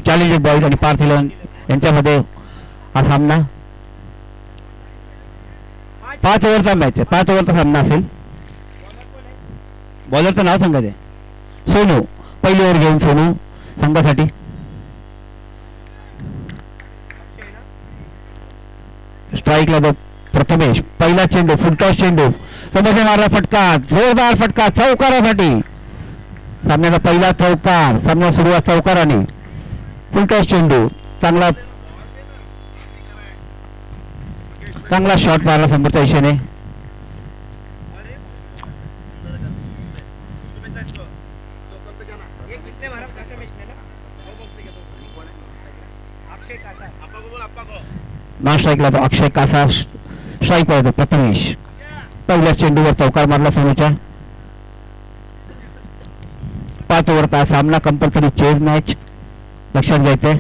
Challenger boys आणि Partha eleven यांच्यामध्ये हा सामना 5 ओव्हरचा मॅच आहे. 5 ओव्हरचा सामना असेल. बॉलरचं नाव सांगा ते. सोनू पहिली ओव्हर घेऊन सोनू संघासाठी. स्ट्राईकला तो प्रथमेश. पहिला चेंडू फुलटॉस चेंडू समोरचा मारला फटका. जोरदार फटका चौकारासाठी. सामन्याचा पहिला चौकार. सामना सुरुवात चौकाराने. फुलटॉस चेंडू चांगला शॉट मारला समोरच्या दिशेने. नॉन स्ट्राईकला तो अक्षय कासा. स्ट्राईक पाहिजे प्रथमेश. पहिल्या चेंडूवर चौकार मारला सोनूच्या. 5 ओव्हरचा सामना कंपल्सरी चेज मॅच लक्षात घ्यायचंय.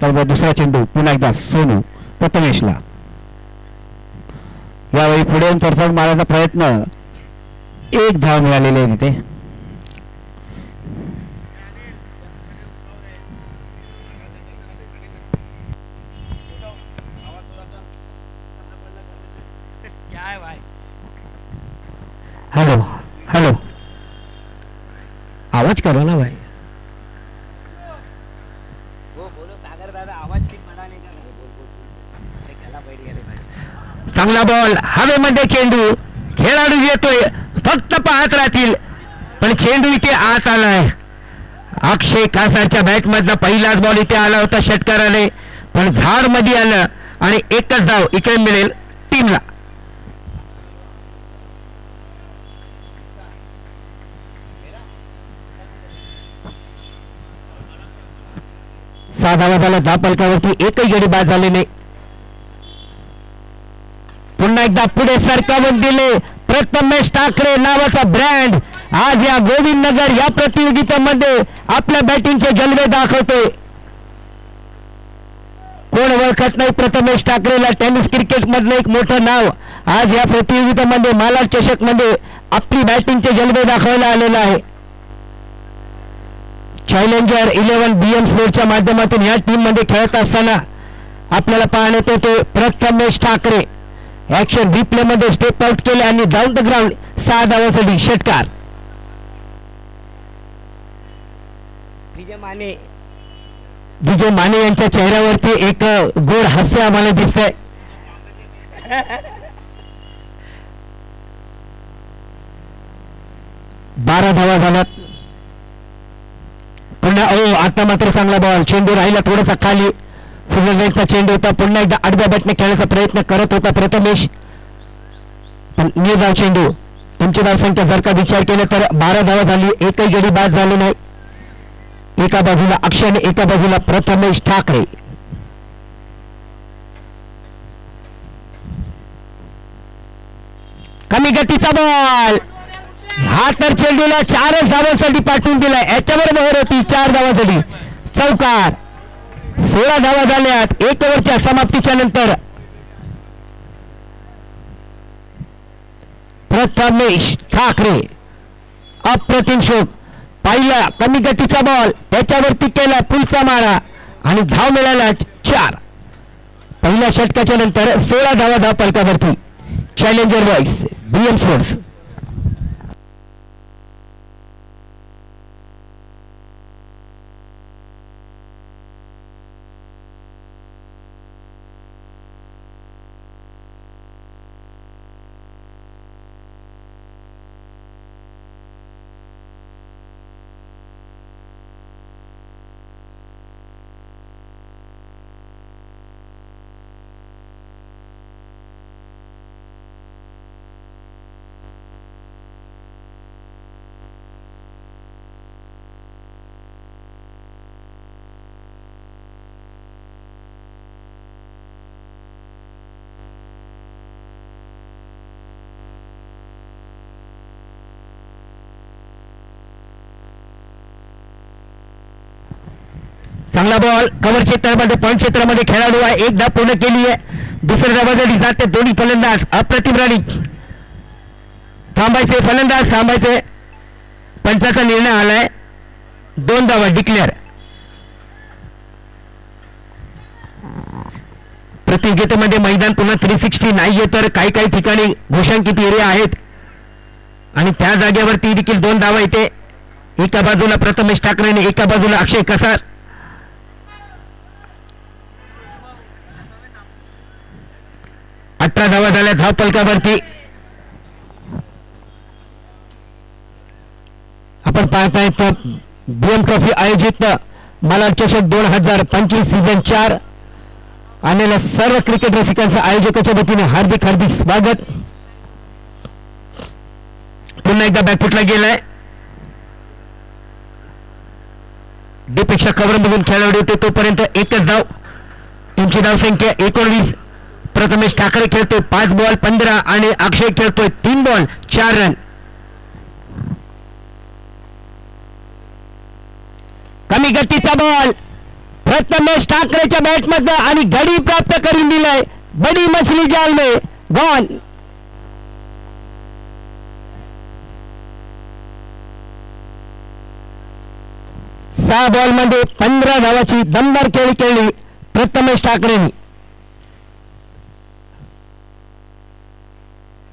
तर दुसरा चेंडू पुन्हा एकदा सोनू प्रथमेशला. यावेळी पुढे येऊन चरफट मारायचा प्रयत्न. 1 धाव मिळालेली आहे तिथे. हॅलो हॅलो आवाज करा ना भाई. चांगला बॉल हवेमध्ये. चेंडू खेळाडू येतोय फक्त पाहत राहतील पण चेंडू इथे आत आलाय. अक्षय कासारच्या बॅट मधला पहिलाच बॉल इथे आला होता षटकाराने पण झाड मध्ये आलं आणि एकच धाव इकडे मिळेल टीमला. धावा झाला. 10 फलकावरती एकही गडी बाद झाले नाही. पुन्हा एकदा पुढे सरकावून दिले. प्रथमेश ठाकरे नावाचा ब्रँड आज या गोविंदनगर या प्रतियोगितेमध्ये आपल्या बॅटिंगचे जलवे दाखवतोय. कोण ओळखत नाही प्रथमेश ठाकरेला. टेनिस क्रिकेट मधलं एक मोठं नाव आज या प्रतियोगितेमध्ये मालाड चषक मध्ये आपली बॅटिंगचे जलवे दाखवायला आलेला आहे. चॅलेंजर 11 BM स्पोर्टच्या माध्यमातून या टीम मध्ये खेळत असताना आपल्याला पाहण्यात येते प्रथमेश ठाकरे ऍक्शन रिप्ले मध्ये स्टेप आउट केले आणि डाऊन द ग्राउंड 6 धावांसाठी षटकार. विजय माने यांच्या चेहऱ्यावरती एक गोड हास्य आम्हाला दिसतंय. बारा धावा झाल्यात. पुन्हा आता मात्र चांगला बॉल. चेंडू राहिला थोडासा खाली. फुलरचा चेंडू होता. पुन्हा एकदा आडव्या बॅटने खेळण्याचा प्रयत्न करत होता प्रथमेश पण निर्धाव चेंडू. तुमची धावसंख्या जर का विचार केला तर 12 धावा झाली. एकही गडी बाद झाली नाही. एका बाजूला अक्षय आणि एका बाजूला प्रथमेश ठाकरे. कमी गतीचा बॉल. हा तर चेंडूला 4च धावांसाठी पाठवून दिलाय. याच्यावर मोहर होती 4 धावांसाठी. चौकार. 16 धावा झाल्यात 1 ओव्हरच्या समाप्तीच्या नंतर. प्रथमेश ठाकरे अप्रतिम शोक. पहिला कमी गतीचा बॉल त्याच्यावरती केला पुलचा मारा आणि धाव मिळाला 4. पहिल्या षटकाच्या नंतर 16 धावा धाव फलकावरती. Challenger boys BM sports. चांगला बॉल कव्हर क्षेत्रामध्ये पॉइंट क्षेत्रामध्ये खेळाडू आहे. 1 धाव पूर्ण केली आहे. दुसऱ्या धावासाठी जाते दोन्ही फलंदाज. अप्रतिम रनिंग. थांबायचे फलंदाज थांबायचे. पंचाचा निर्णय आलाय. 2 धावा डिक्लेअर. प्रतियोगितेमध्ये मैदान पुन्हा 360 नाहीये तर काही काही ठिकाणी घोषांकित एरिया आहेत आणि त्या जागेवरती देखील 2 धावा येते. एका बाजूला प्रथमेश ठाकरे आणि एका बाजूला अक्षय कसार. अठरा धावा झाल्या धावपलकावरती. आपण पाहताय तर बीएम ट्रॉफी आयोजित मलाड चषक 2025 सीझन 4 आलेल्या सर्व क्रिकेट रसिकांचं आयोजकाच्या वतीने हार्दिक हार्दिक स्वागत. पुन्हा एकदा बॅकफुटला गेलाय. डीपेक्षा कव्हरमधून खेळाडू होते तोपर्यंत एकच धाव. टीमची धावसंख्या 19. प्रथमेश ठाकरे खेळतोय 5 बॉल 15 आणि अक्षय खेळतोय 3 बॉल 4 रन. कमी गतीचा बॉल प्रथमेश ठाकरेच्या बॅटमध्ये आणि गडी प्राप्त करून दिलाय. बडी मछली जाल में गॉन. सहा बॉल मध्ये 15 धावाची दमदार खेळी खेळली प्रथमेश ठाकरेंनी.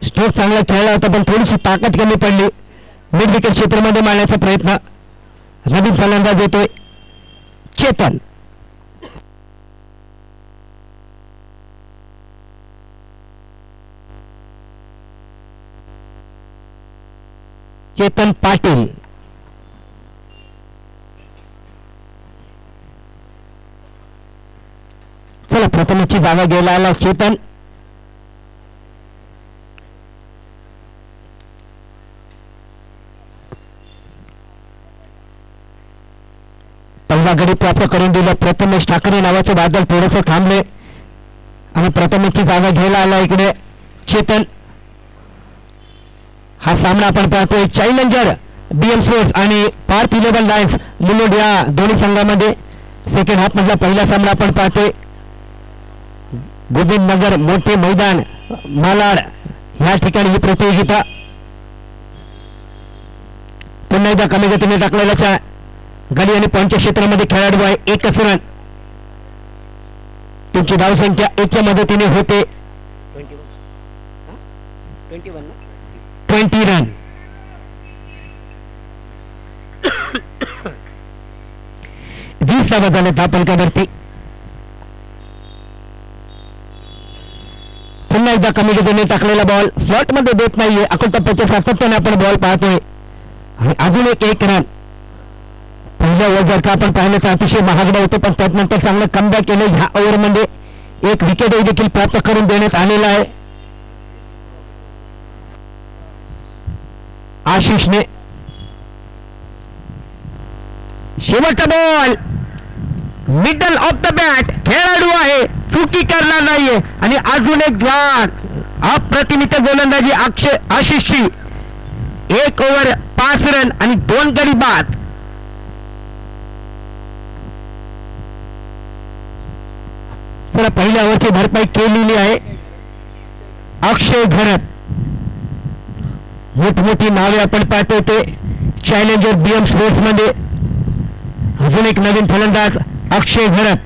स्ट्रोक चांगला खेळला होता पण थोडीशी ताकद कमी पडली. मिड विकेट क्षेत्रामध्ये मारण्याचा प्रयत्न. नवीन फलंदाज येतोय चेतन. चेतन पाटील. चला प्रथमेशची जागा घ्यायला आला चेतन. पहिला गडी प्राप्त करून दिला. प्रथमेश ठाकरे नावाचं बादल थोडंसं थांबले आणि प्रथमेशची जागा घ्यायला आला इकडे चेतन. हा सामना आपण पाहतोय चॅलेंजर बीएम स्पोर्ट्स आणि पार्थ 11 लायन्स मुलुंड या दोन्ही संघामध्ये. सेकंड हाफ मधला पहिला सामना आपण पाहतोय. गोविंदनगर मोठे मैदान मालाड या ठिकाणी ही प्रतियोगिता. पुन्हा एकदा कमी गतीने टाकलेल्याच्या गडी आणि पॉईंटच्या क्षेत्रामध्ये खेळाडू आहे. एकच रन. तुमची धावसंख्या 1च्या मदतीने होते 20 रन. वीस धावा झाले धावपलकावरती. पुन्हा एकदा कमी गतीने टाकलेला बॉल स्लॉट मध्ये देत नाहीये. अकोटप्प्याच्या सातत्याने आपण बॉल पाहतोय आणि अजून एक रन. पहिल्या ओव्हर जर का आपण पाहिलं तर अतिशय महागडा होतं पण त्यानंतर चांगलं कमबॅक केलं. ह्या ओव्हरमध्ये एक विकेट देखील प्राप्त करून देण्यात आलेला आहे आशिषने. शेवटचा ball middle of the bat. खेळाडू आहे चुकी करणार नाहीये आणि अजून एक द्वार. अप्रतिमित गोलंदाजी आशिषची. 1 ओव्हर 5 रन आणि 2 गडी बाद. चला पहिल्या ओव्हरची भरपाई केलेली आहे अक्षय घरत. मोठमोठी नावे आपण पाहतो ते चॅलेंजर बीएम स्पोर्ट्स मध्ये. अजून एक नवीन फलंदाज अक्षय घरत.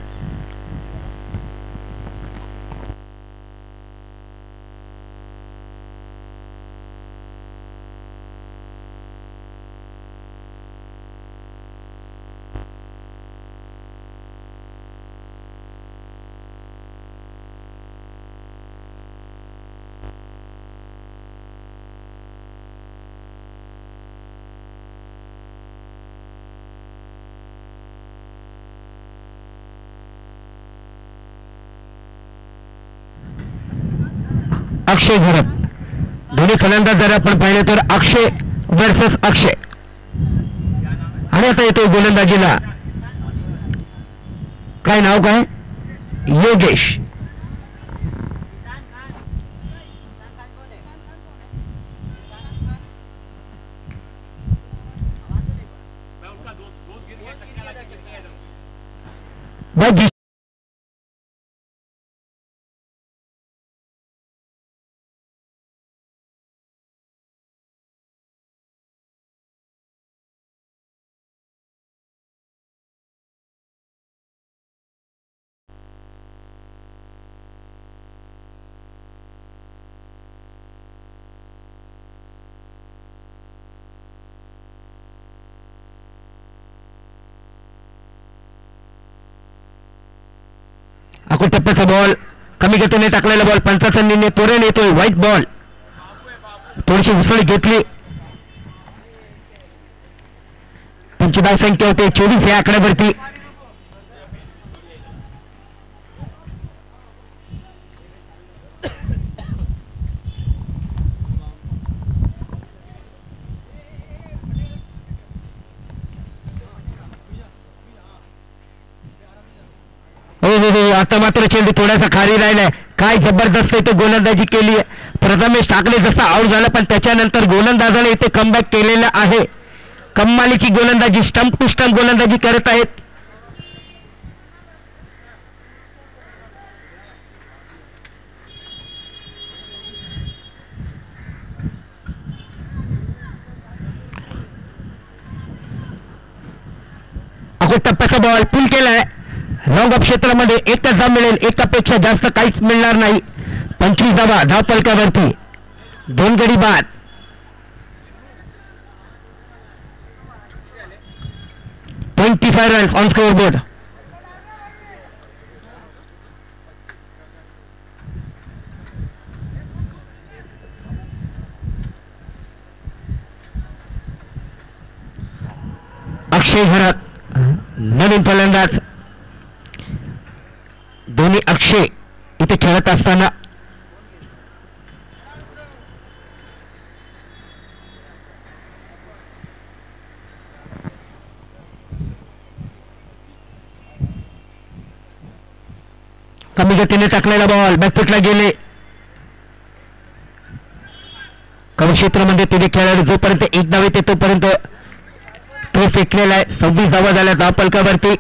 अक्षय घरत. दोन्ही फलंदाज जर आपण पाहिले तर अक्षय वर्सेस अक्षय. आणि आता येतो गोलंदाजीला काय नाव काय योगेश. भाई अकोट टप्प्याचा बॉल कमी गतीने टाकलेला बॉल पंचाचा निर्णय त्वरेने येतोय. व्हाईट बॉल थोडीशी उसळ घेतली. तुमची धावसंख्या होते 24 या आकड्यावरती. हो आता मात्र चेंडू थोडासा खाली राहिलाय. काय जबरदस्त इथे गोलंदाजी केली आहे. प्रथमेश ठाकरे जसा आउट झाला पण त्याच्यानंतर गोलंदाजाने इथे कमबॅक केलेला आहे. कमालीची गोलंदाजी स्टंप टू स्टंप गोलंदाजी करत आहेत. अकोट टप्प्याचा बॉल पुल केलाय. लॉंग ऑफ क्षेत्रामध्ये एकच धाव मिळेल. एकापेक्षा जास्त काहीच मिळणार नाही. 25 धावा धावपलकावरती. 2 गडी बाद. $25 runs on score board. Akshay घरात नवीन फलंदाज. दोन्ही अक्षय इथे खेळत असताना कमी गतीने टाकलेला बॉल बॅकफुटला गेले. कमी क्षेत्रामध्ये तिथे खेळाडू जोपर्यंत एक धाव येते तोपर्यंत तो फेकलेला आहे. 26 धावा झाल्या धावपलकावरती.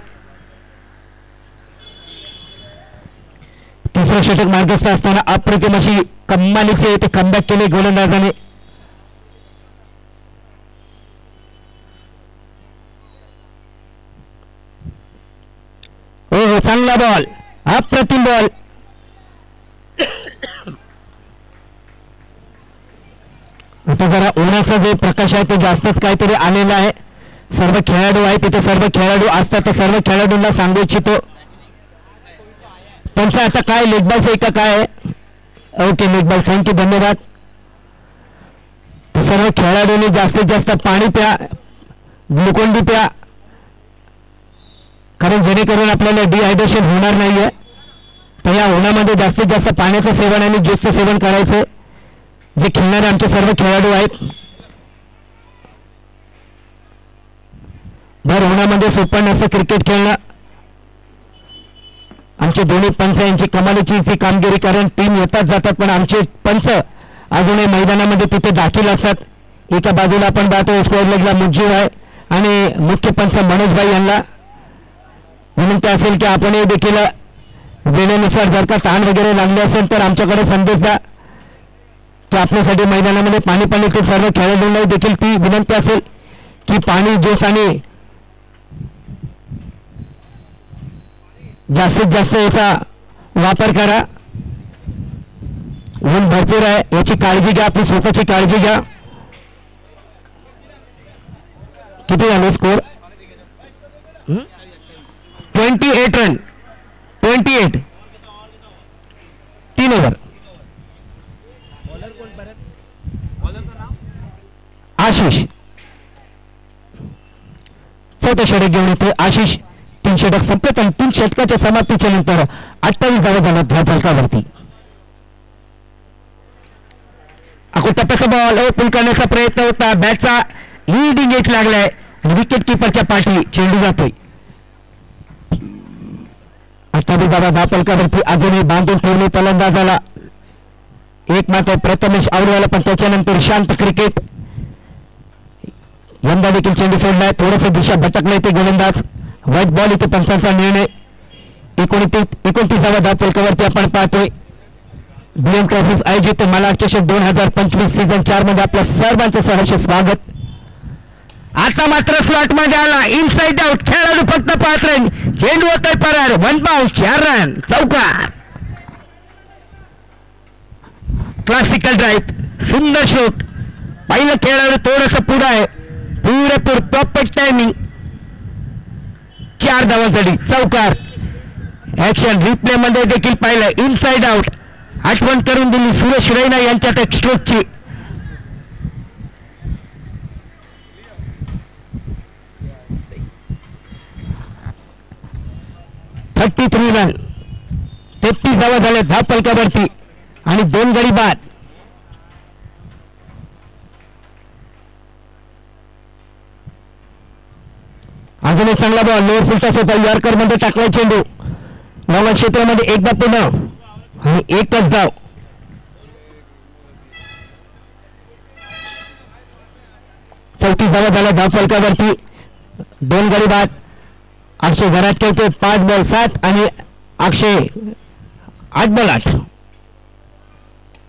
तिसरं षटक मार्गस्थ असताना अप्रतिम अशी कमालीचे ते कमबॅक केले गोलंदाजाने. हो चांगला बॉल अप्रतिम बॉल. आता जरा उन्हाचा जो प्रकाश आहे तो जास्तच काहीतरी आलेला आहे. सर्व खेळाडू आहेत तिथे सर्व खेळाडू असतात तर सर्व खेळाडूंना सांगू इच्छितो त्यांचं आता काय लेगबॉल्स आहे का काय. ओके लेगबॉल्स थँक्यू धन्यवाद. सर्व खेळाडूंनी जास्तीत जास्त पाणी प्या ग्लुकोन डी प्या कारण जेणेकरून आपल्याला डिहायड्रेशन होणार नाहीये. तर या उन्हामध्ये जास्तीत जास्त पाण्याचं सेवन आणि ज्यूसचं सेवन करायचं. जे खेळणारे आमचे सर्व खेळाडू आहेत भर उन्हामध्ये सोपं नसतं क्रिकेट खेळणं. आमचे दोन्ही पंच यांची कमालीची ती कामगिरी कारण टीम येतात जातात पण आमचे पंच अजूनही मैदानामध्ये तिथे दाखल असतात. एका बाजूला आपण पाहतो स्क्वेअर लेगला मुज्जीव आहे आणि मुख्य पंच मनोजभाई यांना विनंती असेल की आपणही देखील वेळेनुसार जर का ताण वगैरे लागले असेल तर आमच्याकडे संदेश द्या की आपल्यासाठी मैदानामध्ये पाणी पाणीतील सर्व खेळाडूंना देखील ती विनंती असेल की पाणी ज्यूस आणि जास्तीत जास्त याचा वापर करा. ऊन भरपूर आहे याची काळजी घ्या. आपली स्वतःची काळजी घ्या. किती झाले स्कोर 28 रन 28 3 ओव्हर. आशिष चौथं षटक घेऊन येतो. आशिष 3 षटक संपले पण 3 षटकाच्या समाप्तीच्या नंतर 28 धावा झाल्या धावफलकावरती. अकोट टप्प्याचा बॉल पुल करण्याचा प्रयत्न होता. बॅटचा लीडिंग एज लागलाय आणि विकेट किपरच्या पाठी चेंडू जातोय. 28 धावा धावफलकावरती अजूनही बांधून ठेवले फलंदाजाला. एक मात्र प्रथमेश आउट झाला पण त्याच्यानंतर शांत क्रिकेट. यंदा देखील चेंडू सोडलाय. थोडंसं दिशा भटकलंय ते गोलंदाज. व्हाईट बॉल इथे पंचांचा निर्णय. 29 धावा धावफलकावरती आपण पाहतोय. बीएम ट्रॉफीज आयोजित मलाड चषक 2025 सीझन 4 मध्ये आपल्या सर्वांचं सहर्ष स्वागत. आता मात्र स्लॉट मध्ये आला. इनसाइड आउट खेळाडू फक्त 5 रन. चेंडू होतोय परार. 1 बाउन्स 4 रन चौकार. क्लासिकल ड्राईव्ह सुंदर शॉट. पहिला खेळाडू थोडंसं पुढं आहे. पुरेपूर प्रॉपर टायमिंग. 4 धावांसाठी चौकार. ऍक्शन रिप्ले मध्ये देखील पाहिलं इनसाइड आउट आठवण करून दिली सुरेश रैना यांच्या त्या स्ट्रोकची. $33 रन 33 धावा झाले धाव फलकावरती आणि 2 गडी बाद. अजून एक चांगला बॉल लोअर फुलटॉस होता यॉर्कर मध्ये टाकलाय चेंडू लॉंग क्षेत्रामध्ये एकदा पुन्हा आणि एकच धाव. चौतीस धावा झाल्या धाव फलकावरती 2 गडी बाद. अक्षय घरात खेळतोय 5 बॉल 7 आणि अक्षय 8 बॉल 8.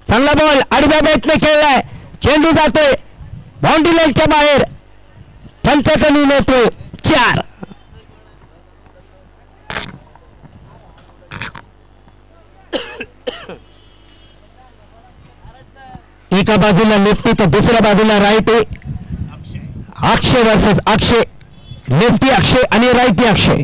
चांगला बॉल आडव्या बॅटने खेळलाय चेंडू जातोय बाउंड्री लाईनच्या बाहेर फलकाचा निर्णय येतोय 4. एका बाजूला लेफ्टी तर दुसऱ्या बाजूला righty. Akshay versus Akshay lefty Akshay आणि राईटी अक्षय.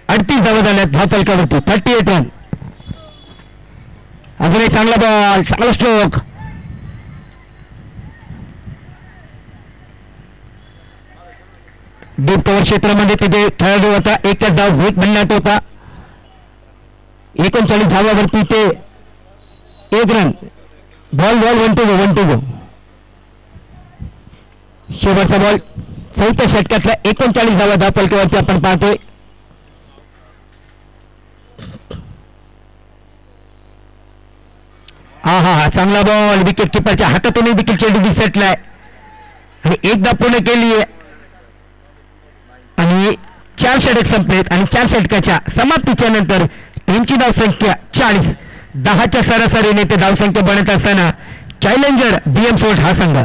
अडतीस धावा झाल्यात धाव फलकावरती 38 रन. अजून एक चांगला बॉल चांगला स्ट्रोक डीप कव्हर क्षेत्रामध्ये तिथे खेळाडू होता एकच धाव वेग बनण्यात होता 39 धावावरती ते 1 रन. Ball 1 to go. शेवटचा बॉल चौथ्या षटकातल्या 39 धावा धाव फलकावरती आपण पाहतोय. हा चांगला बॉल विकेट किपरच्या हातातूनही देखील चेंडू दिसटलाय आणि एकदा पूर्ण केली आहे आणि 4 षटक संपलेत आणि 4 षटकाच्या समाप्तीच्या नंतर टीमची धावसंख्या 40 10च्या सरासरीने ते धावसंख्या बनत असताना चॅलेंजर बीएम सोल्ट हा संघ.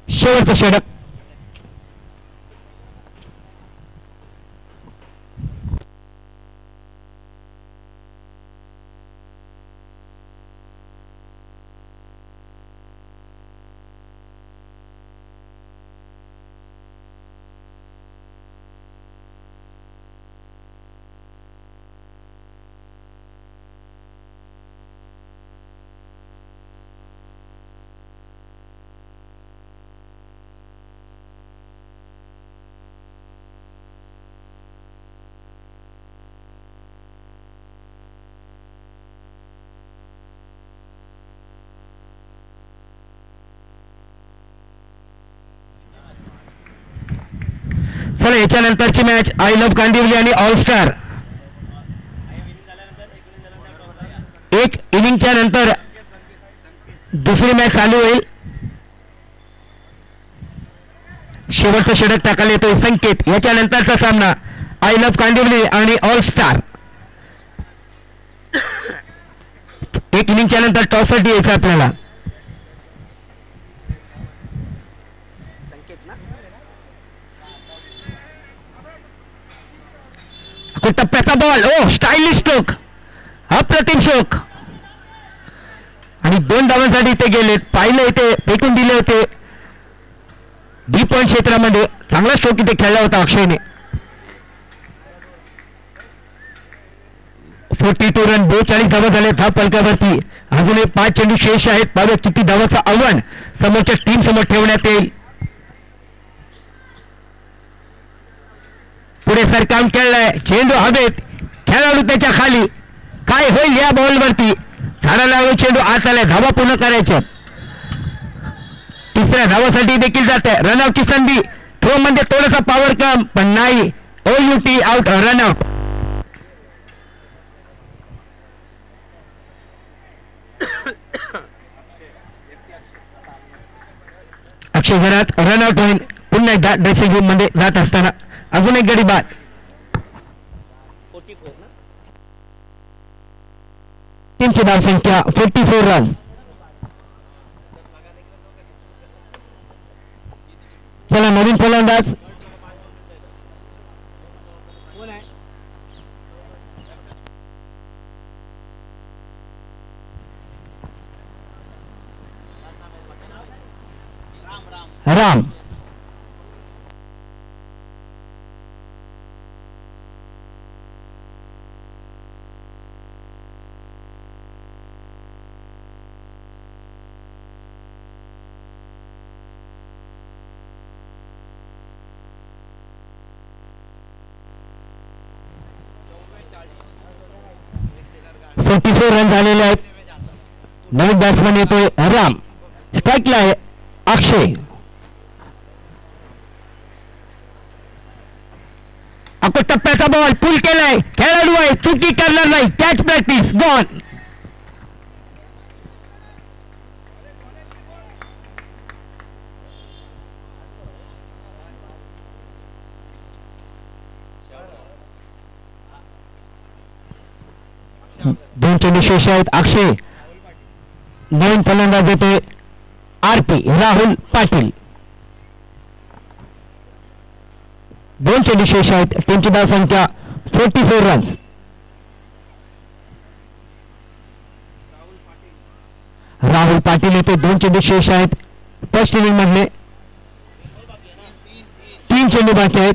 शेवटचं षटक चला याच्यानंतरची मॅच आय लव्ह कांदिवली आणि ऑल स्टार. एक इनिंगच्या नंतर दुसरी मॅच चालू होईल. शेवटचं षटक टाकायला येतोय संकेत. याच्यानंतरचा सामना आय लव्ह कांदिवली आणि ऑल स्टार. एक इनिंगच्या नंतर टॉससाठी यायचं आपल्याला. टप्प्याचा बॉल स्टायलिश स्ट्रोक अप्रतिम शोक आणि 2 धावांसाठी ते गेलेत. पाहिलं इथे फेकून दिले होते डी पॉइंट क्षेत्रामध्ये. चांगला स्ट्रोक इथे खेळला होता अक्षयने. 42 रन 42 धावा झाले धाव फलकावरती. अजूनही 5 चेंडू शेष आहेत. पाहूया किती धावाचं आव्हान समोरच्या टीम समोर ठेवण्यात येईल. पुढे सरकावून खेळलाय चेंडू हवेत खेळाडू त्याच्या खाली. काय होईल या बॉलवरती. झाडाला चेंडू आत आलाय धावा पूर्ण करायच्या. तिसऱ्या धावासाठी देखील जाते रनआउटची संधी. थ्रो मध्ये थोडासा पॉवर कम पण नाही. OUT out runout. अक्षय घरात रनआउट होईल. पुन्हा एकदा ड्रेसिंग रूम मध्ये जात असताना अजून एक गडी बाद. टीमची धावसंख्या 44 रन्स. चला नवीन फलंदाज राम. फोर्टी 44 रन झालेले आहेत. नवीन बॅट्समन येतोय राम. स्ट्राईकला आहे अक्षय. आपण टप्प्याचा बॉल पुल केलाय. खेळाडू आहे, चुकी करणार नाही. Catch practice gone. दोन चेंडू शेष आहेत. अक्षय. नवीन फलंदाज येते आरपी राहुल पाटील. दोन चेंडू शेष आहेत. टीमची धाव संख्या 44 रन्स. राहुल पाटील येथे दोन चेंडू शेष आहेत. फर्स्ट इनिंग मधले 3 चेंडू बाकी आहेत.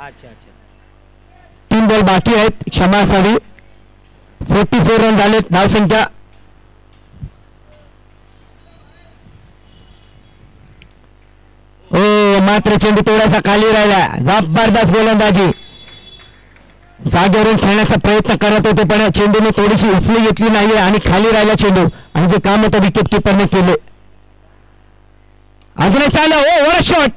अच्छा अच्छा 3 बॉल बाकी आहेत. क्षमा असावी. 44 रन झालेत. धाव संख्या मात्र चेंडू थोडासा खाली राहिला. जबरदस्त गोलंदाजी. जागेवरून खेळण्याचा प्रयत्न करत होते पण चेंडूने थोडीशी उचली घेतली नाहीये आणि खाली राहिला चेंडू. आणि जे काम होतं विकेट किपरने केले. अजूनही चाललं. Over shot.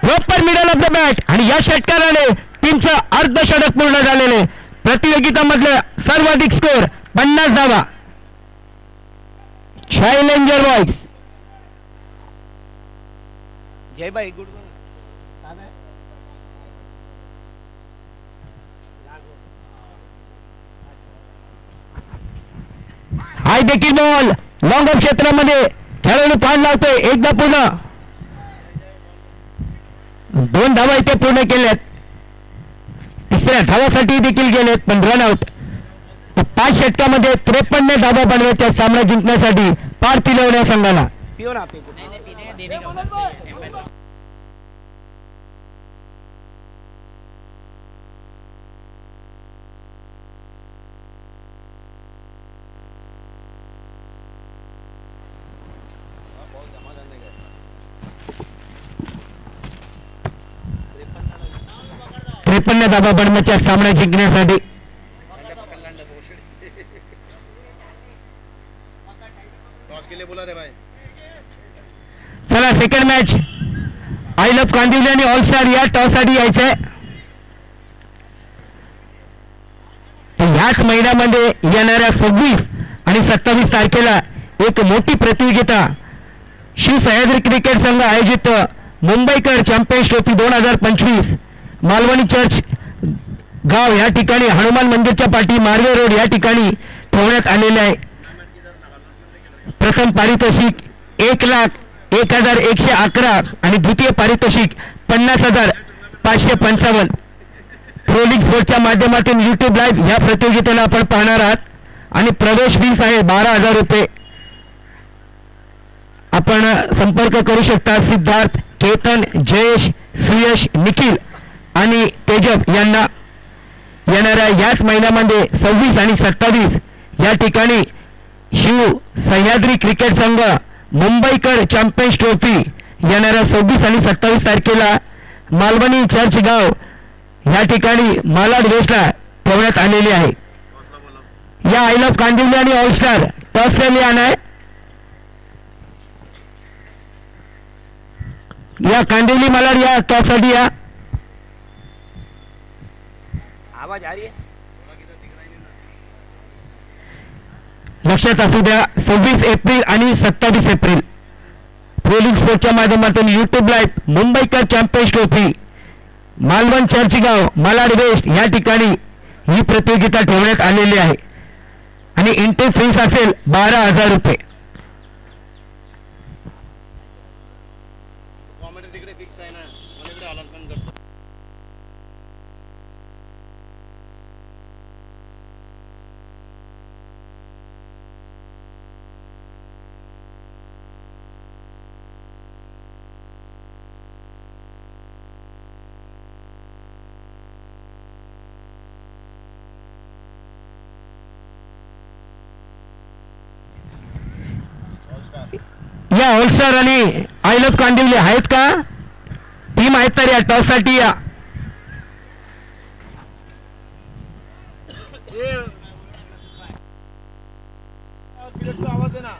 Proper middle of the bat आणि या षटकाराने टीमचं अर्धशतक पूर्ण झालेले. प्रतियोगितामधलं सर्वाधिक स्कोर 50 धावा. Challenger boys. जय भाई गुड. हाय देखील बॉल लॉंग ऑफ क्षेत्रामध्ये खेळाडू पान लावतोय. एकदा पुन्हा 2 धावा इथे पूर्ण केल्यात. तिसऱ्या धावासाठी देखील गेलेत पण रन आउट. 5 षटकामध्ये 53 धावा बनवायच्या सामना जिंकण्यासाठी पार पिलवण्या संघाला. पिओ ना पे त्रेपन्न धावा बनवायच्या सामना जिंकण्यासाठी. चला second match. I love Kandivali आणि ऑल स्टार या टॉस साठी यायचंय. ह्याच महिन्यामध्ये येणाऱ्या 26 आणि 27 तारखेला एक मोठी प्रतियोगिता शिव सह्याद्री क्रिकेट संघ आयोजित मुंबईकर चॅम्पियन्स ट्रॉफी 2025 मालवणी चर्च गाव या ठिकाणी हनुमान मंदिरच्या पाठी मार्वे रोड या ठिकाणी ठेवण्यात आलेले आहे. प्रथम पारितोषिक 1,01,111 आणि द्वितीय पारितोषिक 50,555. ट्रोलिंग स्पोर्टच्या माध्यमातून YouTube लाईव्ह या प्रतियोगितेला आपण पाहणार आहात आणि प्रवेश फीस आहे 12,000 रुपये. आपण संपर्क करू शकता सिद्धार्थ, केतन, जयेश, सुयश, निखिल आणि तेजब यांना. येणाऱ्या याच महिन्यामध्ये 26 आणि 27 या ठिकाणी शिव सह्याद्री क्रिकेट संघ मुंबईकर चॅम्पियन्स ट्रॉफी येणाऱ्या 26 आणि 27 तारखेला मालवणी चर्च गाव या ठिकाणी मालाड वेस्टला ठेवण्यात आलेली आहे. या आय लव्ह कांदिवली आणि ऑल स्टार टॉस लिहान आहे. या कांदिवली मालाड या टॉस साठी या. आवाज आ रही है. लक्षात असू द्या 26 एप्रिल आणि 27 एप्रिल ट्रोलिंग स्पोर्टच्या माध्यमातून YouTube लाईव्ह मुंबईकर चॅम्पियन्स ट्रॉफी मालवण चर्चगाव मालाड वेस्ट या ठिकाणी ही प्रतियोगिता ठेवण्यात आलेली आहे आणि एंट्री फीस असेल 12,000 रुपये. बघा होलस्टर आणि आयलत कांदिवली आहेत का टीम आहेत तर या टॉससाठी या आवाज आहे ना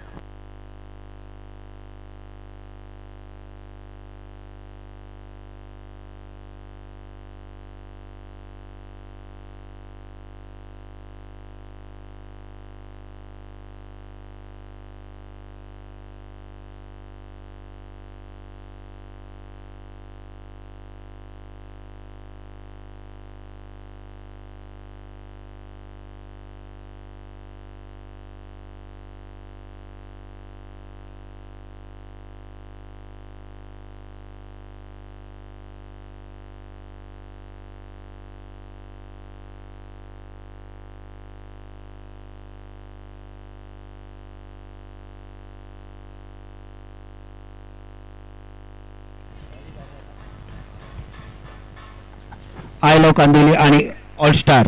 आय लव कांदिवली आणि ऑलस्टार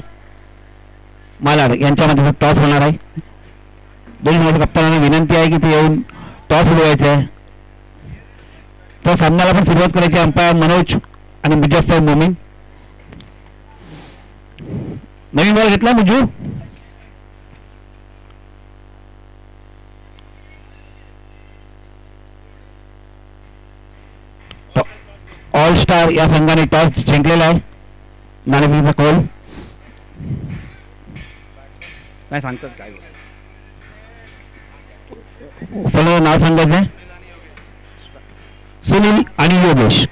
मालाड यांच्यामध्ये टॉस होणार आहे दोन्ही कप्तानांना विनंती आहे की ते येऊन टॉस उडवायचं आहे त्या सामन्याला पण सुरुवात करायची अंपायर मनोज आणि मुजफ्फर मोमीन नवीन बॉल घेतला मुजू ऑल स्टार या संघाने टॉस जिंकलेला आहे नाणेफेकीचा कॉल नाही सांगतात काय फॉलो नाव सांगायचं सुनील आणि योगेश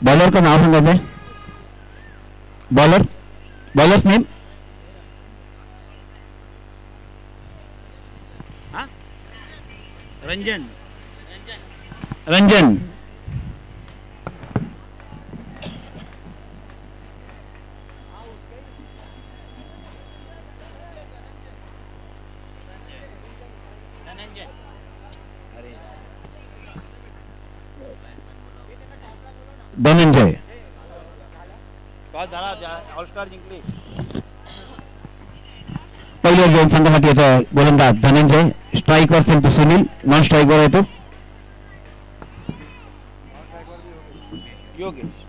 बॉलर का नाव सांगायचं bowlers name Ranjan Ranjan Dhananjay all-star जिंकले पहिल्या गेम संघासाठी येतो गोलंदाज धनंजय स्ट्राईकवर खेळतो सुनील नॉन स्ट्राईकवर येतो योगेश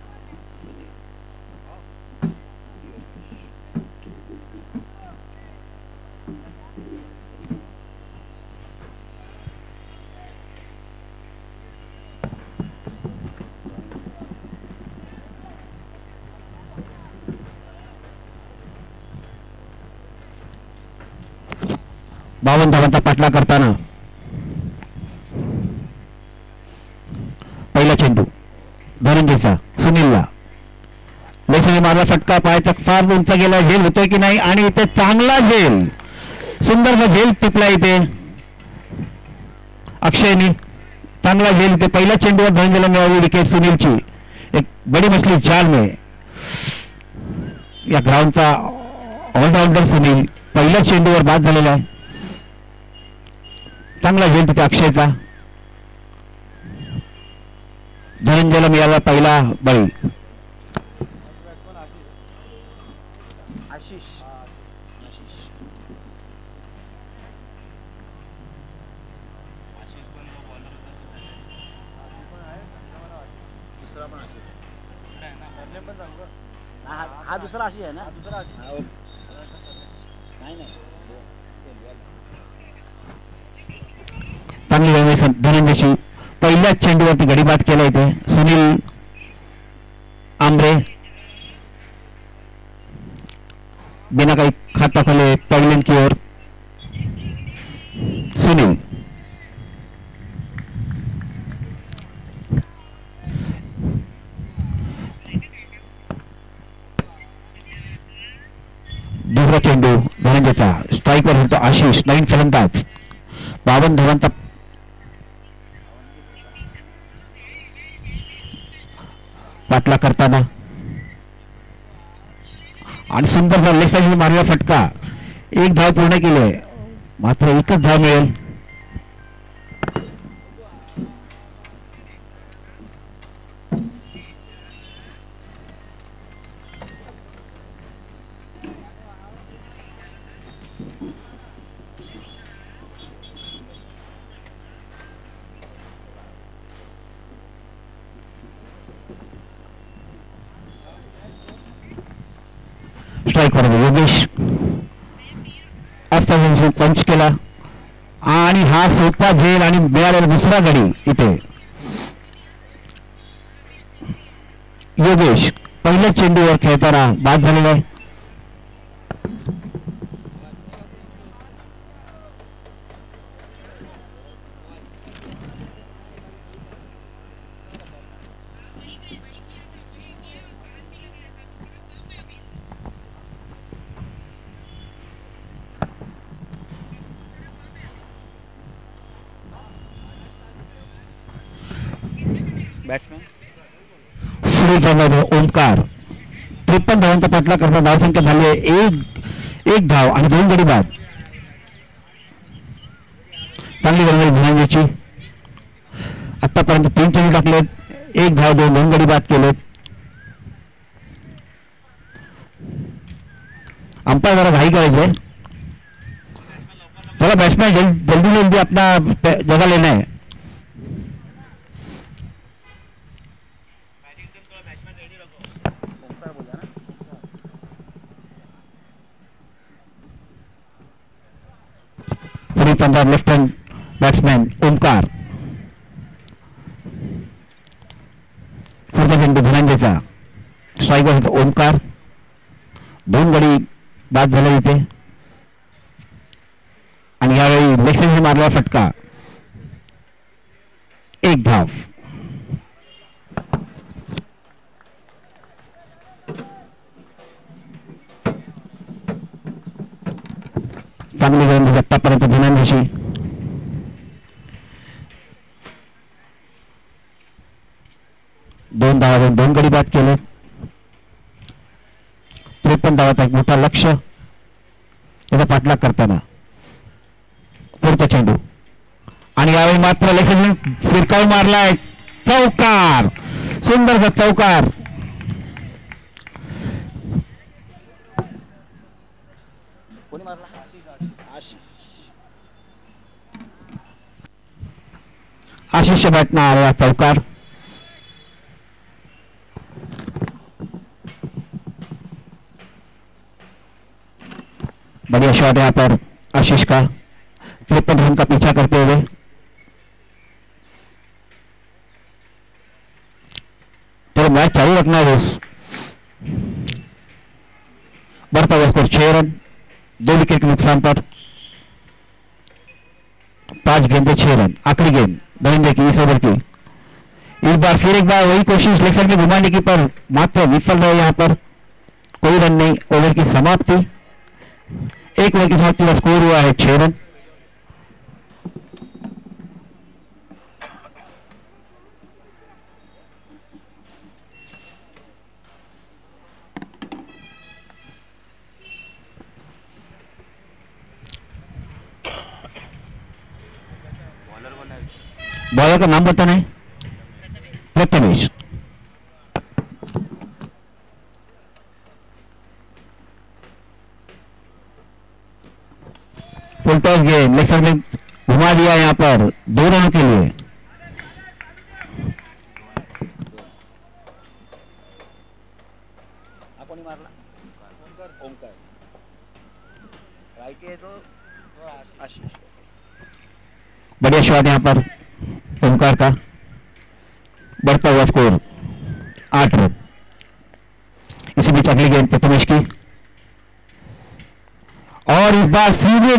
बावन धावांचा पाठला करताना पहिला चेंडू धनंजयचा सुनीलला लेसने मारला फटका पायाचा फार उंच गेला झेल होतोय की नाही आणि इथे चांगला झेल सुंदर झेल टिपला इथे अक्षयनी चांगला झेल इथे पहिल्या चेंडूवर धनंजयला मिळाली विकेट सुनीलची एक बडी मछली जाल में या ग्राउंडचा ऑलराऊंडर सुनील पहिल्या चेंडूवर बाद झालेला आहे चांगला झेल तिथे अक्षयचा धनंजयला मिळाला पहिला बळी आशिष हा दुसरा आशिष आहे ना दुसरा नाही चांगली धनंजयची पहिल्याच चेंडूवरती गडीबाद केला इथे सुनील आंबरे बिना काही खाता खोले पगलेन की ओर सुनील दुसरा चेंडू धनंजयचा स्ट्राईकवर होतो आशिष नवीन फलंदाज 52 धावांचा पाठला करताना आणि सुंदर लेफ्ट साइड मारलेला फटका एक धाव पूर्ण केली आहे मात्र एकच धाव मिळेल स्ट्राईक वर योगेश अस्त्र पंच केला आणि हा सोपा झेल आणि मिळालेला दुसरा गडी इथे योगेश पहिल्या चेंडूवर खेळताना बाद झालेला आहे. बॅट्समॅन पुढे जाणार ओमकार 53 धावांचा पाठलाग करता धावसंख्या झाली आहे एक धाव आणि 2 गडी बाद. चांगली गणना धनांजयची आतापर्यंत 3 चेंडू टाकलेत 1 धाव 2 गडी बाद केलेत. अंपायर जरा घाई करायचे थोड़ा बैट्समैन जल्दी जल्दी अपना जगह लेना है. लेफ्ट हैंड बैट्समैन ओमकार पुढचा चेंडू धनंजयचा स्ट्राईक वर ओमकार 2 गडी बाद झाले इथे आणि यावेळी लेग स्टंपने मारला फटका 1 धाव. चांगली गोलंदाजी आतापर्यंत धनंजयची 2 धावा 2 गडी बाद केले 53 धावाचा एक मोठा लक्ष त्याचा पाठलाग करताना पुढचा चेंडू आणि यावेळी मात्र लेग फिरकावून मारलाय चौकार सुंदरचा चौकार. कोणी मारला आशिष बॅटना आला चौकार. बढ़िया शॉट यहाँ पर आशीष का 53 रन का पीछा करते हुए तो मैच चालू रखना है. बढ़ता हुआ स्कोर 6 रन 2 विकेट के नुकसान पर 5 गेंदे 6 रन. आखिरी गेंद दरिंदे की इस ओवर की एक बार वही कोशिश लेग साइड में घुमाने की पर मात्र विफल रहे. यहाँ पर कोई रन नहीं. ओवर की समाप्ति 1 ओवर की समाप्ति का स्कोर हुआ है 6 रन. बॉलर का नाम बताना है Prathamesh. Full toss game leg side में घुमा दिया यहाँ पर 2 रनों के लिए. कोणी मारला ओमकार राइट है तो आशीष. बढ़िया शॉट यहाँ पर ओमकार का. बढ़ता हुआ स्कोर 8 रन. इसी बीच अगली गेंद प्रथमेश की और इस बार सीधे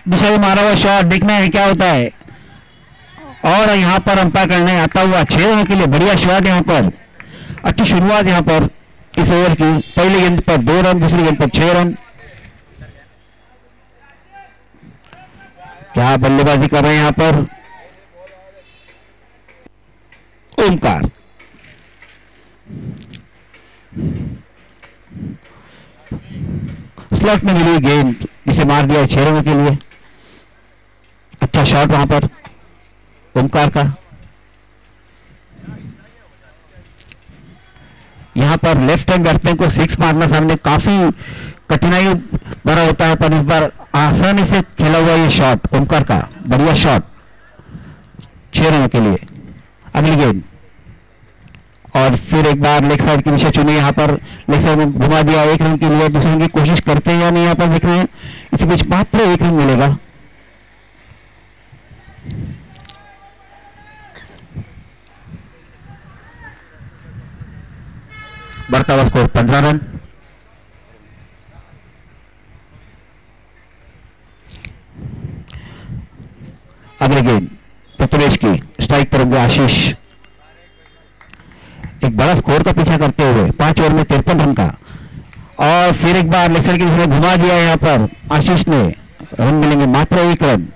दिशा में मारा हुआ शॉट. देखना है क्या होता है और यहाँ पर अंपायर करने आता हुआ 6 रनों के लिए बढ़िया शॉट. यहाँ पर अच्छी शुरुआत यहाँ पर इस ओवर की. पहली गेंद पर 2 रन दूसरी गेंद पर 6 रन. क्या बल्लेबाजी कर रहे हैं यहाँ पर ओमकार. स्लॉट में मिली गेंद जिसे मार दिया 6 रनों के लिए. अच्छा शॉट वहां पर ओमकार का. यहां पर लेफ्ट हैंड बैट्समैन को 6 मारना सामने काफी कठिनाई भरा होता है पर इस बार आसानी से खेला हुआ ये शॉट ओमकार का. बढ़िया शॉट 6 रनों के लिए. अगली गेंद और फिर एक बार लेग साइड की दिशा चुनी, यहाँ पर लेग साइड में घुमा दिया, एक रन के लिए। दूसरे रन की कोशिश करते हैं या नहीं यहाँ पर देख रहे हैं। इसी बीच मात्र एक रन मिलेगा। बढ़ता हुआ स्कोर 15 रन। अगले गेंद प्रथमेश की, स्ट्राइक पर होंगे आशीष। एक बड़ा स्कोर का पीछा करते हुए 5 ओवर में 53 रन का, और फिर एक बार लेग साइड की दिशा में घुमा दिया यहाँ पर आशीष ने। रन मिलेंगे मात्र 1 रन।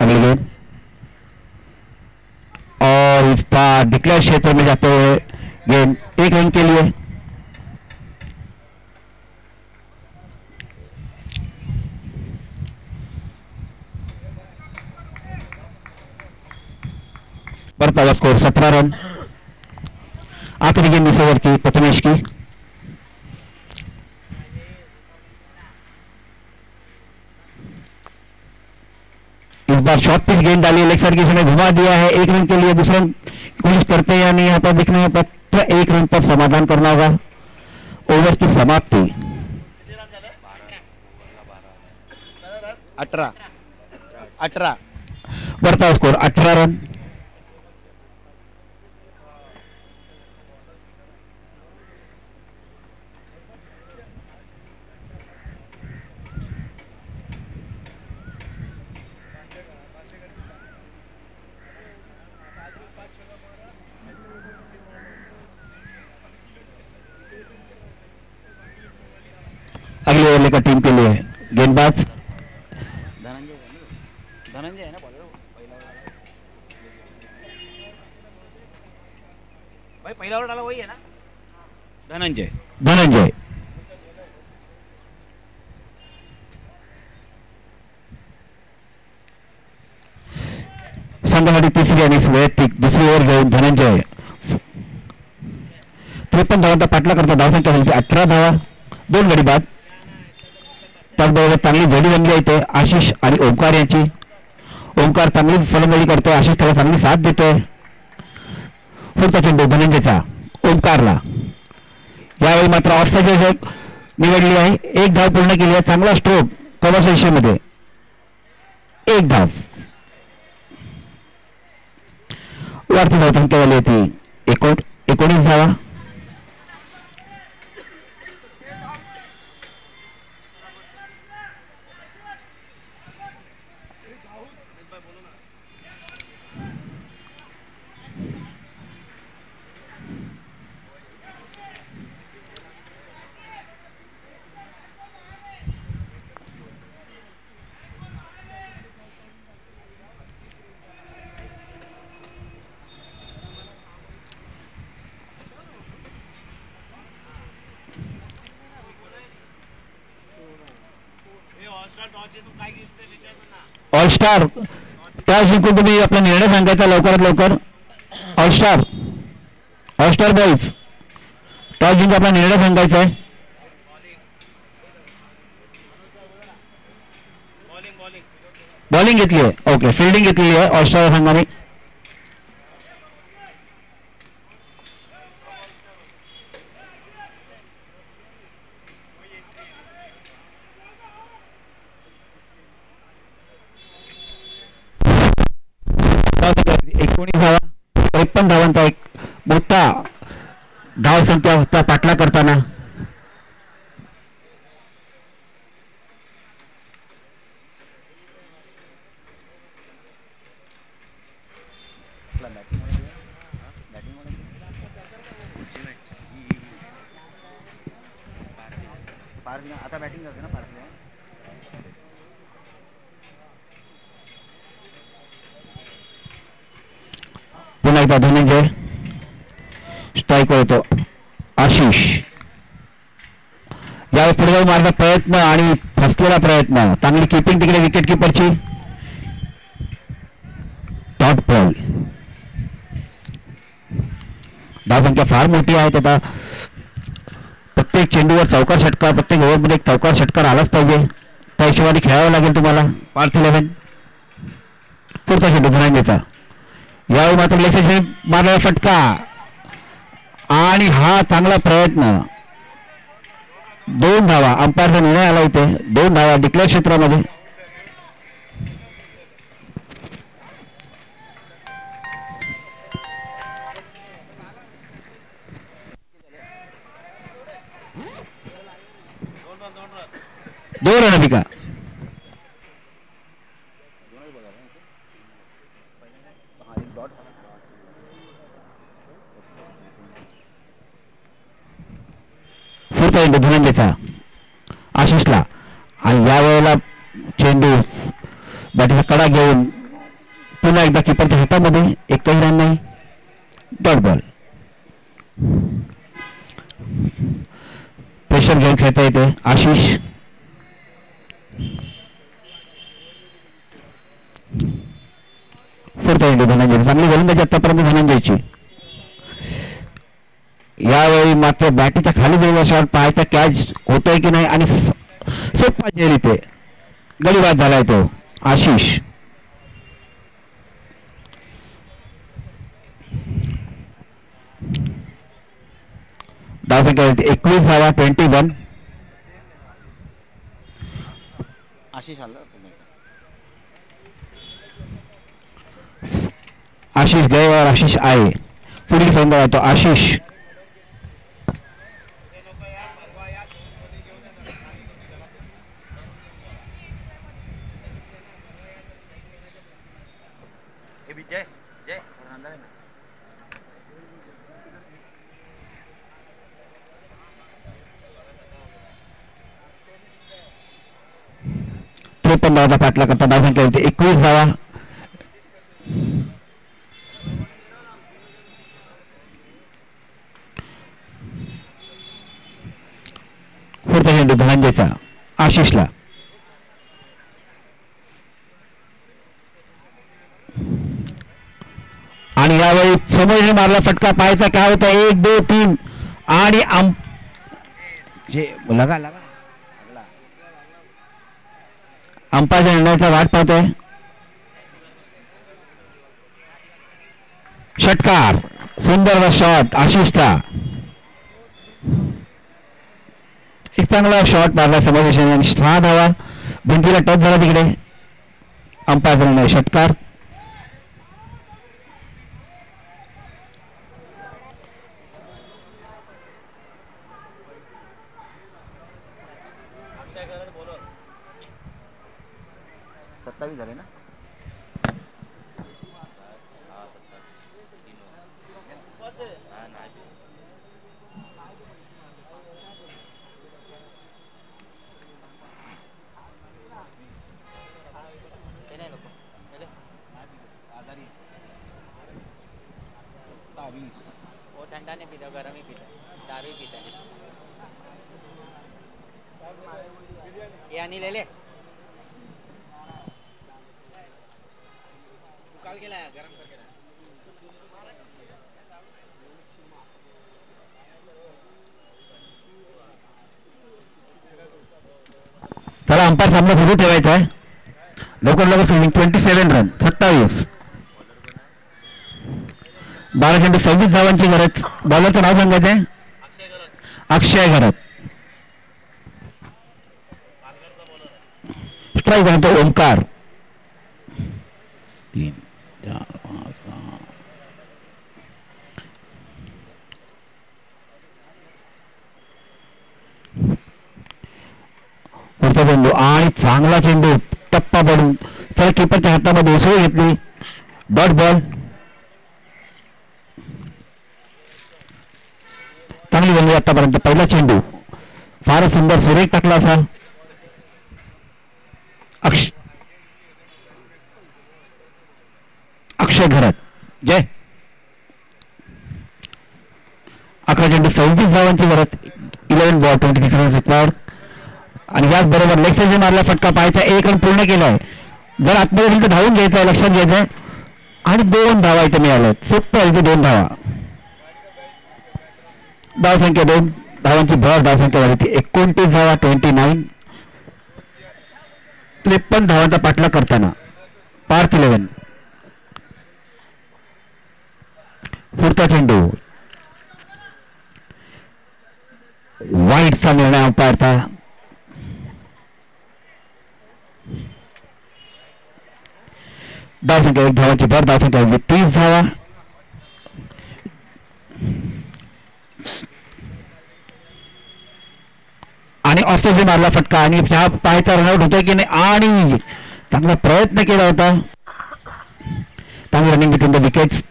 अगले गेंद, और इस बार डिक्लेयर क्षेत्र में जाते हुए गेंद 1 रन के लिए। बढ़ता हुआ स्कोर 17 रन। आखिरी गेंद इस ओवर की प्रथमेश की। इस बार शॉर्ट पिच गेंद डाली है, लेग साइड की दिशा में घुमा दिया है, 1 रन के लिए। दूसरा कोशिश करते हैं या नहीं यहाँ पर दिखने पर 1 रन पर समाधान करना होगा। ओवर की समाप्ति। 18 बढ़ता हुआ स्कोर 18 रन। अगले ओवर लेकर टीम के लिए गेंदबाज धनंजय है ना बॉलर पहिला भाई, पहला ओवर डाला वही है ना? धनंजय। धनंजय। संघासाठी तिसरी आणि वैयक्तिक दुसरी ओव्हर घेऊन धनंजय 53 धावांचा पाठला करता धावसंख्या झाली 18 धावा, 2 गडी बाद। त्याचबरोबर चांगली जोडी बनली आहे इथे आशिष आणि ओंकार यांची। ओंकार चांगली फलंदाजी करतोय, आशिष त्याला चांगली साथ देतोय। पुढचा चेंडू धनंजयचा ओंकारला, यावेळी मात्र ऑफसाईड निवडली आहे। 1 धाव पूर्ण केली आहे, चांगला स्ट्रोक कव्हरच्या दिशेमध्ये, 1 धाव। वाढती धावसंख्या झाली होती 19 धावा। ऑलस्टार टॉस जिंकून तुम्ही आपला निर्णय सांगायचा लवकरात लवकर। ऑलस्टार बॉईज टॉस जिंकून आपला निर्णय सांगायचा आहे। बॉलिंग घेतली आहे, ओके, फिल्डिंग घेतलेली आहे ऑलस्टार संघाने। धावा, 53 धावांचा एक मोठा धाव संख्या पाठला करताना आता बॅटिंग करते ना पार्टी। पुन्हा एकदा धनंजय स्ट्राईक होतो आशिष। यावेळी पुढे जाऊन मारण्याचा प्रयत्न आणि फसलेला प्रयत्न, चांगली किपिंग तिकडे विकेट किपरची। डॉट बॉल, धावसंख्या फार मोठी आहे, आता फक्त प्रत्येक चेंडूवर चौकार षटकार, प्रत्येक ओव्हरमध्ये एक चौकार षटकार आलाच पाहिजे. त्या हिशोबाने खेळावं लागेल तुम्हाला. पार्थ 11 पुढचा चेंडू धनंजयचा. यावेळी मात्र लेसेशन मारलेला फटका आणि हा चांगला प्रयत्न. 2 धावा. अंपायरचा निर्णय आला इथे. 2 धावा डिक्लेअर क्षेत्रामध्ये. दोन रन अभिका. पुढचा चेंडू धनंजयचा आशिषला आणि यावेळेला चेंडू बॅटचा कडा घेऊन पुन्हा एकदा किपरच्या हातामध्ये. एकही रन नाही. Dot ball. प्रेशर घेऊन खेळता येते. आशिष पुढचा चेंडू धनंजय. चांगली गोलंदाजी आतापर्यंत धनंजयची. यावेळी मात्र बॅटीच्या खाली गेलेला शॉट पाहायचा कॅच होतोय की नाही आणि सोपा झेल इथे गडीबाद झालाय तो. आशिष धावसंख्या 21 धावा 21. आशिष आलं आशिष गए और आशिष आए. पुढील फलंदाज आहे तो आशिष. जय जय अंदर है ना. 53 धावाचा पाठला करता. धावसंख्या होती 21 धावा. पुढचा चेंडू धनंजयचा आशिषला. आणि यावेळी समोर मारला फटका पाहायचा काय होता. 1 2 3 आणि जे लगा लगा अंपायरच्या निर्णयाचा वाट पाहतोय. षटकार. सुंदर शॉट आशिषचा. एक चांगला शॉट मारला समोर आणि 6 धावा. भिंतीला टच झाला तिकडे. अंपायरचा निर्णय षटकार. अक्षय गरज बॉलर 27 झाले ना. वो ठंडा नहीं पीता, गर्म ही पीता, दारू ही पीता है. ये आनी ले ले. तू काल के लाया गरम करके लाया. चला अंपायर सामना सुरू ठेवायचा आहे. लवकर लवकर फिल्डिंग. 27 रन 27. 12 चेंडू 26 धावांची गरज. बॉलरचं नाव सांगायचं आहे अक्षय घरत. स्ट्राईक म्हणतो ओंकार. 3 4 5 6. पुढचा चेंडू आणि चांगला चेंडू टप्पा पडून सर किपरच्या हातामध्ये उसळी घेतली. Dot ball. चांगली बनली आतापर्यंत. पहिला चेंडू फारच सुंदर सुरेख टाकला असा. अक्षय घरत जय. 11 चेंडू 26 धावांची गरज. 11 बॉल 26 रन्स रिक्वायर्ड. आणि याच बरोबर लेग साईडने मारला फटका पाहायचा. 1 रन पूर्ण केलाय. जर आतमध्ये गेलं तर धावून घ्यायचं आहे. लक्षात घ्यायचंय. आणि 2 धावा इथे मिळाल्या. सोप्प इथे 2 धावा. धावसंख्या 2. धावांची भर धावसंख्यावरती 29 धावा 29. 53 धावांचा पाठलाग करताना पार्थ 11. पुढचा चेंडू वाईटचा निर्णय अंपायरचा. धावसंख्या 1 धावांची भर धावसंख्या 30 धावा. आणि ऑफसाइड मारला फटका आणि हा पाहायचा रनआउट होतोय की नाही. आणि चांगला प्रयत्न केला होता. चांगली रनिंग बिटवीन द विकेट्स.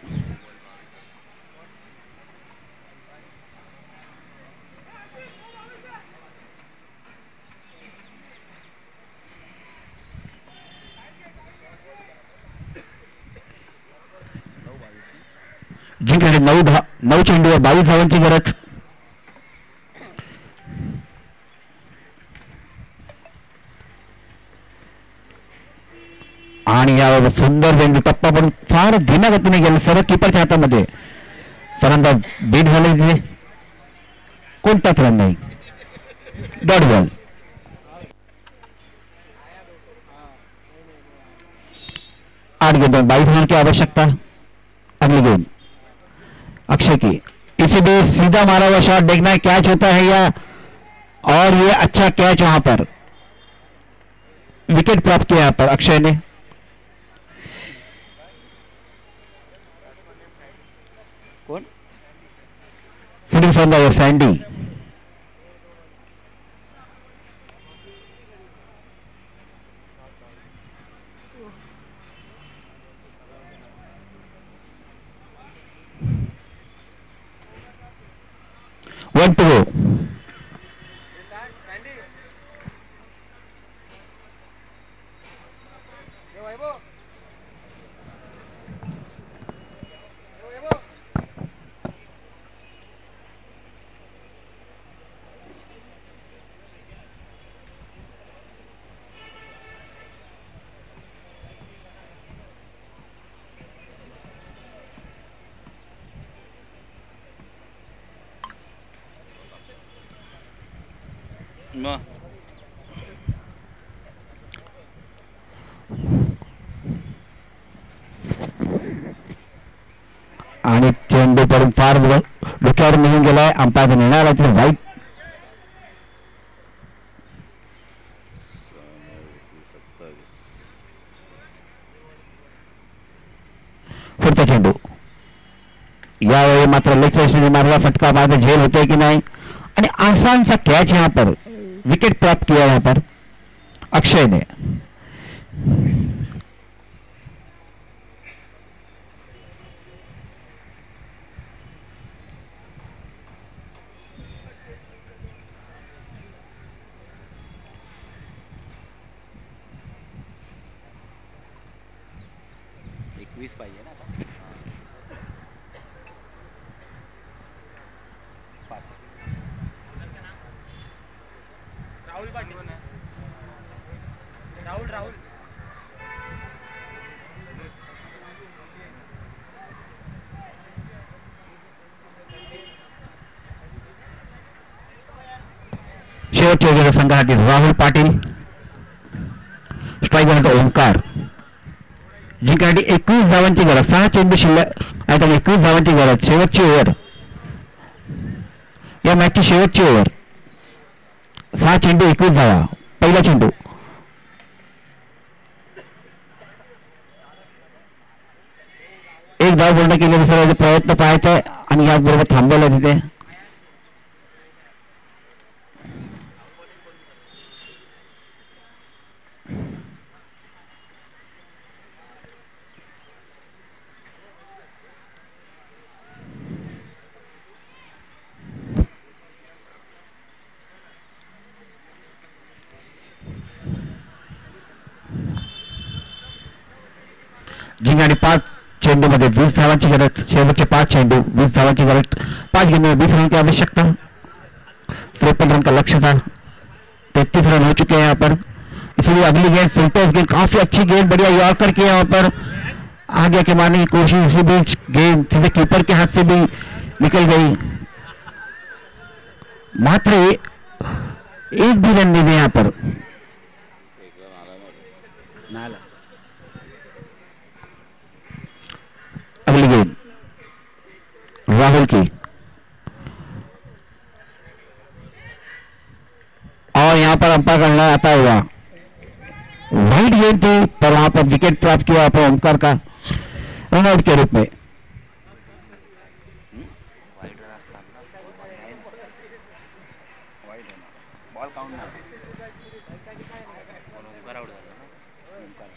जिंकण्यासाठी 9 चेंडूवर 22 धावांची गरज. आणि यावर सुंदर चेंडू टप्पा पण फार धीम्या गतीने गेला सरळ किपरच्या हातामध्ये. फलंदाज बीट झाले तिथे. कोणताच रन नाही. Dot ball. आठ गेंदों 22 रन की आवश्यकता. अगली गेंद अक्षय की. इसी भी सीधा मारा हुआ शॉट देखना है कैच होता है या. और ये अच्छा कैच वहां पर विकेट प्राप्त किया यहाँ पर अक्षय ने. कौन hitting from the sandy. One to go. मग आणि चेंडू पडून फार डोक्यावर निघून गेलाय. अंपायरचा निर्णय आला तर वाईट. पुढचा चेंडू यावेळी मात्र लेग साइडने मारला फटका. मात्र झेल होतोय की नाही. आणि आसान सा कैच यहाँ पर विकेट प्राप्त किया यहाँ पर अक्षय ने. पाहिजे ना आता. 5 राहुल पाटील. राहुल शेवटच्या गेल्या संघासाठी राहुल पाटील. स्ट्राईक बनवतो ओंकार. जिंकण्यासाठी 21 धावांची गरज. 6 चेंडू शिल्लक आणि 21 धावांची गरज. शेवटची ओव्हर या मॅचची शेवटची ओव्हर. 6 चेंडू 21 धावा. पहिला चेंडू एक धाव पूर्ण केल्यानुसार प्रयत्न पाहायचा आहे आणि याचबरोबर थांबवलं तिथे. जिंकण्यासाठी 5 चेंडू मध्ये 20 धावांची गरज. शेवटचे 5 चेंडू 20 धावांची गरज. 5 गेंदों में 20 रन की आवश्यकता. 53 रन का लक्ष्य था. 33 रन हो चुके हैं यहाँ पर. इसलिए अगली गेंद फिल्टर्स गेंद काफी अच्छी गेंद बढ़िया यॉर्कर की यहाँ पर आगे के मारने की कोशिश. इसी बीच गेंद सीधे कीपर के हाथ से भी निकल गई. मात्र एक भी रन नहीं दिए यहाँ पर। नाला अगली गेंद राहुल की, और यहां पर अंपायर करना आता हुआ वाइड गेंद थी, पर वहां पर विकेट प्राप्त किया पर ओमकार का रनआउट के रूप में। वाईट रास्ता वाईट आहे ना, बॉल काउंट नाही ओमकार आउट झाला ना, ओमकार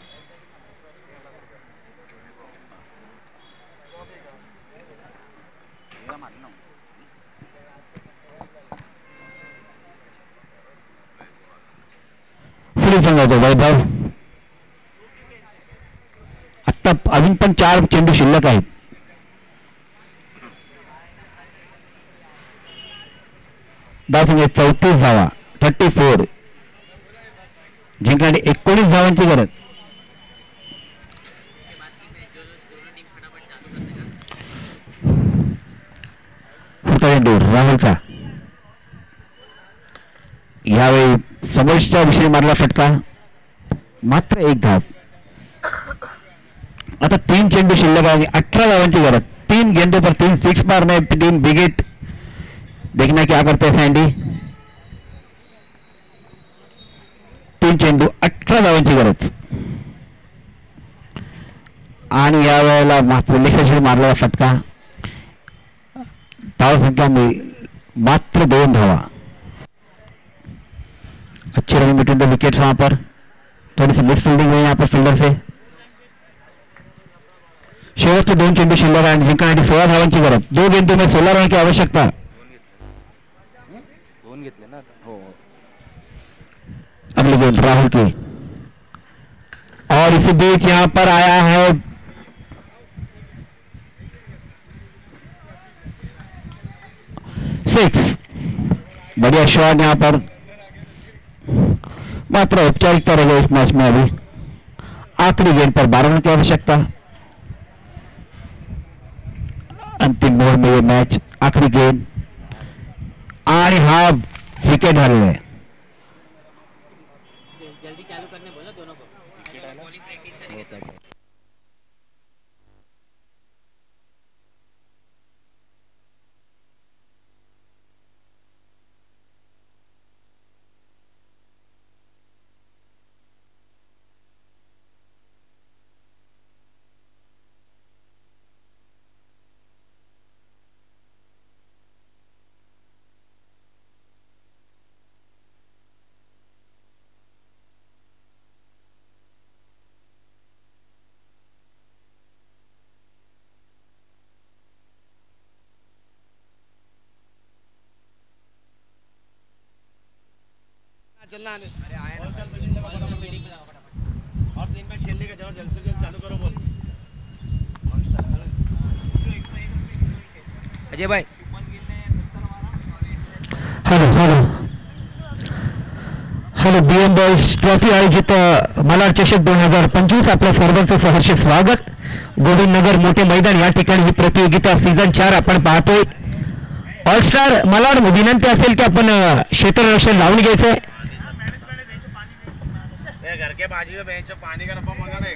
याला मारलं ना पुढे सांगायचं वैभव, आता अजून पण 4 चेंडू शिल्लक आहेत. धावसंख्या 34 धावा, 34, जिंकण्यासाठी 19 धावांची गरज. चेंडू राहुलचा, यावेळी समोरच्या दिशेने मारला फटका, मात्र 1 धाव. आता 3 चेंडू शिल्लक आहे, 18 धावांची गरज. 3 गेंदों पर 3 सिक्स मारने, 3 विकेट. देखना क्या करते हैं सैंडी. 3 चेंडू 18 धावांची गरज, आणि यावेळेला मात्र लेक्सरशी मारलेला फटका. धावसंख्या मात्र 2 धावा. अच्छी रनिंग बिटवीन द विकेट्स वहां पर, थोड़ी सी मिस फील्डिंग हुई यहाँ पर फील्डर से. शेवटचे 2 चेंडू शिल्लक आणि जिंकण्यासाठी 16 धावांची गरज. 2 गेंदों में 16 रन की आवश्यकता. दोन घेतले ना आता. हो अगली गेंद राहुल की, और इसी बीच यहां पर आया है सिक्स. बढ़िया शॉट यहां पर, मात्र औपचारिकता रह गई इस मैच में. अभी आखिरी गेंद पर 12 रन की आवश्यकता. अंतिम मोड़ में ये मैच, आखिरी गेंद, आणि हा विकेट झालेला आहे. जल्दी चालू करने बोला दोनों को. विकेट आला बॉलिंग प्रैक्टिस हो करेंगे. काय चलना आने और सब बिल्डिंग लगा फटाफट और 3 मैच खेलने का जाओ, जल्द से जल्द चालू करो बोल. अजय भाई hello hello hello. BM boys trophy आयोजित मलाड चषक 2025 आपल्या सर्वांचं सहर्ष स्वागत. गोविंदनगर मोठे मैदान या ठिकाणी ही प्रतियोगिता सीझन 4 आपण पाहतोय. ऑलस्टार मलाड, विनंती असेल की आपण क्षेत्ररक्षण लावून घ्यायचंय. घर के बाजू में बेंच पानी का डब्बा मंगा ना.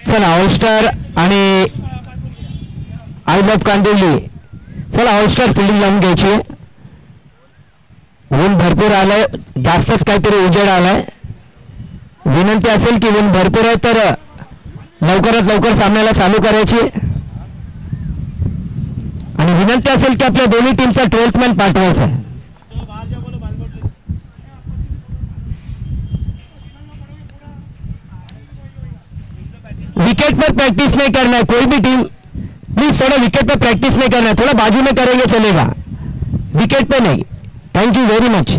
चला ऑलस्टार आणि आय लव्ह कांदिवली, चला ऑलस्टार फिल्डिंग लावून घ्यायची. ऊन भरपूर आलंय, जास्तच काहीतरी उजेड आलाय. विनंती असेल की ऊन भरपूर आहे तर लवकरात लवकर सामन्याला चालू करायची, आणि विनंती असेल की आपल्या दोन्ही टीमचा 12th मॅन पाठवायचा. विकेट पर प्रैक्टिस नहीं करना है कोई भी टीम, प्लीज थोड़ा विकेट पर प्रैक्टिस नहीं करना है, थोड़ा बाजू में करेंगे चलेगा, विकेट पे नहीं. Thank you very much.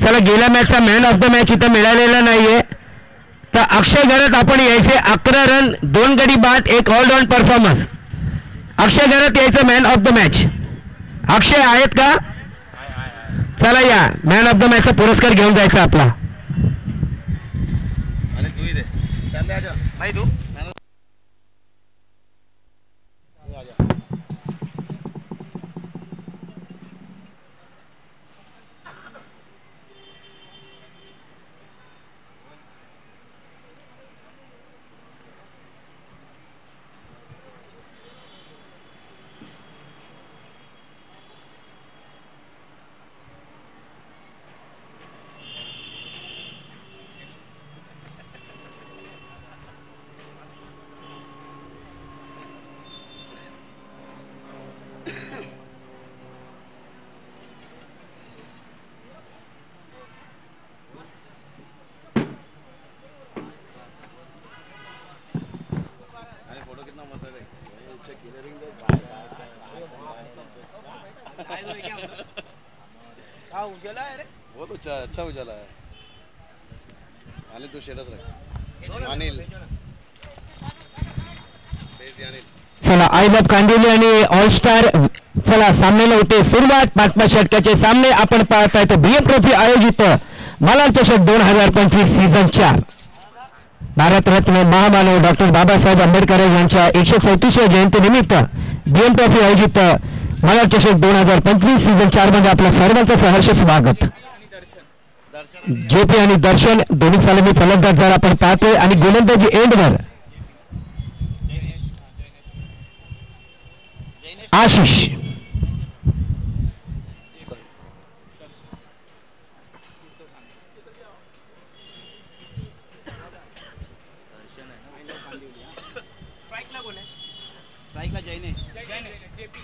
चला गेल्या मॅचचा मॅन ऑफ द मॅच इथं मिळालेला नाहीये तर अक्षय घरात आपण यायचे 11 रन 2 गडी बाद 1 ऑलराऊंड परफॉर्मन्स अक्षय घरात यायचं man of the match Akshay आहेत का चला या मॅन ऑफ द मॅचचा पुरस्कार घेऊन जायचा आपला अरे तू ही दे चल ले आजा भाई तू आजा फोटो कितना मस्त है देख क्लियरिंग दे हाँ उजाला है रे बहुत अच्छा उजाला है अनिल तू स्टेटस रख अनिल अनिल चला आय लव कांदिवली आणि ऑल स्टार चला सामन्याला होते सुरुवात 5 षटकाचे सामने आपण पाहताय तर बीएम ट्रॉफी आयोजित मलार चषक 2025 सीझन 4 भारतरत्न महामानव डॉक्टर बाबासाहेब आंबेडकर यांच्या 134व्या जयंतीनिमित्त बीएम ट्रॉफी आयोजित मलार चषक 2025 सीझन 4 मध्ये आपल्या सर्वांचं सहर्ष स्वागत जेपी आणि दर्शन दोन्ही सलामी फलंदाज जर आपण पाहतोय आणि गोलंदाजी एंडवर आशिष स्ट्राइकला कोण आहे स्ट्राइकला जैनेश जेपी